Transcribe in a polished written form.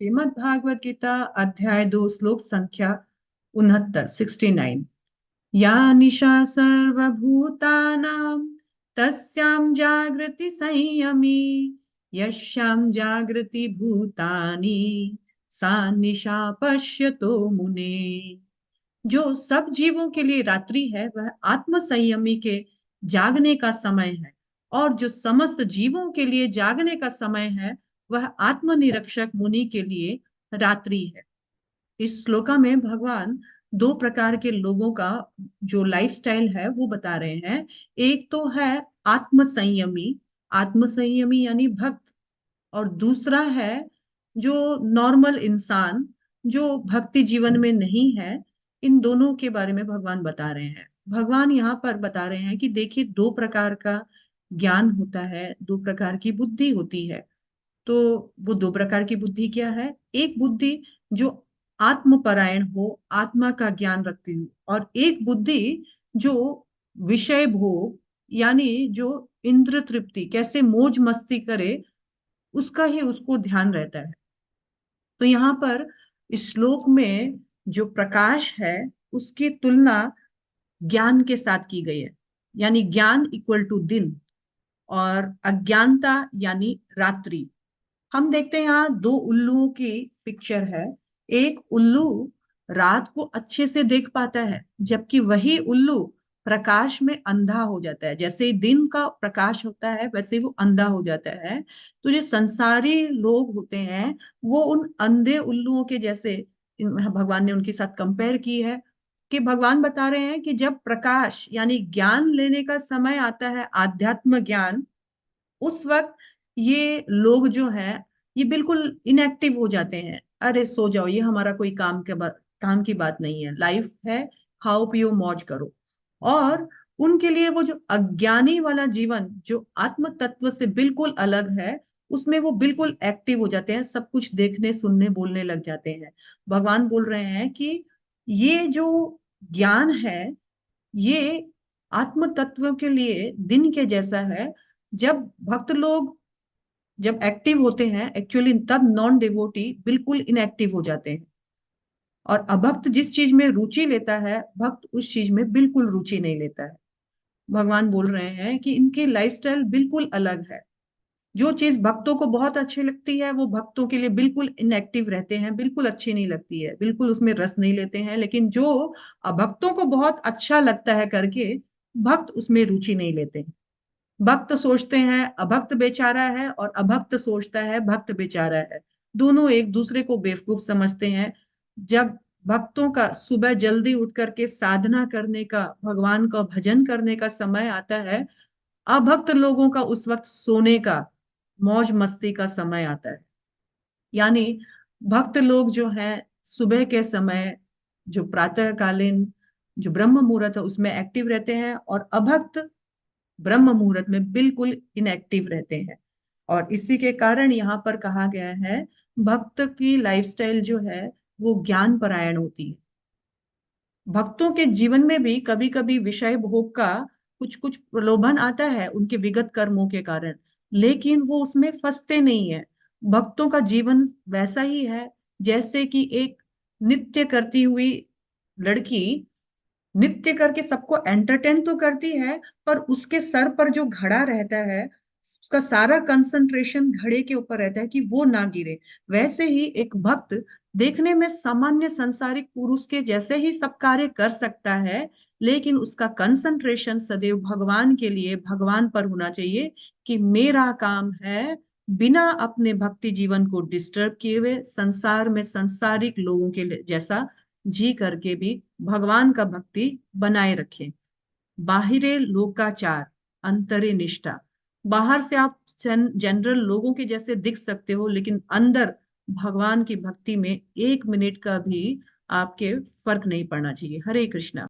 श्रीमद् भागवत गीता अध्याय 2 श्लोक संख्या 69 या निशा सर्वभूतानां तस्यां जागृति संयमी यस्यां जागृति भूतानि सा निशा पश्यतो मुने। जो सब जीवों के लिए रात्रि है वह आत्म संयमी के जागने का समय है, और जो समस्त जीवों के लिए जागने का समय है वह आत्मनिरीक्षक मुनि के लिए रात्रि है। इस श्लोका में भगवान दो प्रकार के लोगों का जो लाइफस्टाइल है वो बता रहे हैं। एक तो है आत्म संयमी यानी भक्त, और दूसरा है जो नॉर्मल इंसान जो भक्ति जीवन में नहीं है। इन दोनों के बारे में भगवान बता रहे हैं। भगवान यहाँ पर बता रहे हैं कि देखिए, दो प्रकार का ज्ञान होता है, दो प्रकार की बुद्धि होती है। तो वो दो प्रकार की बुद्धि क्या है? एक बुद्धि जो आत्मपरायण हो, आत्मा का ज्ञान रखती हो, और एक बुद्धि जो विषय भोग यानी जो इंद्र तृप्ति, कैसे मौज मस्ती करे, उसका ही उसको ध्यान रहता है। तो यहाँ पर इस श्लोक में जो प्रकाश है उसकी तुलना ज्ञान के साथ की गई है। यानी ज्ञान इक्वल टू दिन, और अज्ञानता यानी रात्रि। हम देखते हैं यहाँ दो उल्लुओं की पिक्चर है। एक उल्लू रात को अच्छे से देख पाता है, जबकि वही उल्लू प्रकाश में अंधा हो जाता है। जैसे ही दिन का प्रकाश होता है वैसे ही वो अंधा हो जाता है। तो जो संसारी लोग होते हैं वो उन अंधे उल्लुओं के जैसे भगवान ने उनके साथ कंपेयर की है। कि भगवान बता रहे हैं कि जब प्रकाश यानी ज्ञान लेने का समय आता है, आध्यात्म ज्ञान, उस वक्त ये लोग जो है ये बिल्कुल इनएक्टिव हो जाते हैं। अरे सो जाओ, ये हमारा कोई काम की बात नहीं है, लाइफ है, खाओ पियो मौज करो। और उनके लिए वो जो अज्ञानी वाला जीवन जो आत्म तत्व से बिल्कुल अलग है, उसमें वो बिल्कुल एक्टिव हो जाते हैं, सब कुछ देखने सुनने बोलने लग जाते हैं। भगवान बोल रहे हैं कि ये जो ज्ञान है ये आत्म तत्व के लिए दिन के जैसा है। जब भक्त लोग जब एक्टिव होते हैं एक्चुअली, तब नॉन डिवोटी बिल्कुल इनएक्टिव हो जाते हैं। और अभक्त जिस चीज में रुचि लेता है, भक्त उस चीज में बिल्कुल रुचि नहीं लेता है। भगवान बोल रहे हैं कि इनकी लाइफस्टाइल बिल्कुल अलग है। जो चीज भक्तों को बहुत अच्छी लगती है वो भक्तों के लिए बिल्कुल इनएक्टिव रहते हैं, बिल्कुल अच्छी नहीं लगती है, बिल्कुल उसमें रस नहीं लेते हैं। लेकिन जो अभक्तों को बहुत अच्छा लगता है करके, भक्त उसमें रुचि नहीं लेते हैं। भक्त सोचते हैं अभक्त बेचारा है, और अभक्त सोचता है भक्त बेचारा है। दोनों एक दूसरे को बेवकूफ समझते हैं। जब भक्तों का सुबह जल्दी उठ करके साधना करने का, भगवान का भजन करने का समय आता है, अभक्त लोगों का उस वक्त सोने का, मौज मस्ती का समय आता है। यानी भक्त लोग जो हैं सुबह के समय, जो प्रातःकालीन जो ब्रह्म मुहूर्त है उसमें एक्टिव रहते हैं, और अभक्त ब्रह्म मुहूर्त में बिल्कुल इनएक्टिव रहते हैं। और इसी के कारण यहाँ पर कहा गया है भक्त की लाइफस्टाइल जो है वो ज्ञान परायण होती है। भक्तों के जीवन में भी कभी कभी विषय भोग का कुछ कुछ प्रलोभन आता है उनके विगत कर्मों के कारण, लेकिन वो उसमें फंसते नहीं है। भक्तों का जीवन वैसा ही है जैसे कि एक नृत्य करती हुई लड़की नृत्य करके सबको एंटरटेन तो करती है, पर उसके सर पर जो घड़ा रहता है उसका सारा कंसंट्रेशन घड़े के ऊपर रहता है कि वो ना गिरे। वैसे ही एक भक्त देखने में सामान्य संसारिक पुरुष के जैसे ही सब कार्य कर सकता है, लेकिन उसका कंसंट्रेशन सदैव भगवान के लिए, भगवान पर होना चाहिए। कि मेरा काम है बिना अपने भक्ति जीवन को डिस्टर्ब किए हुए संसार में संसारिक लोगों के जैसा जी करके भी भगवान का भक्ति बनाए रखें। बाहिरे लोकाचार, अंतरे निष्ठा। बाहर से आप जनरल लोगों के जैसे दिख सकते हो, लेकिन अंदर भगवान की भक्ति में एक मिनट का भी आपके फर्क नहीं पड़ना चाहिए। हरे कृष्णा।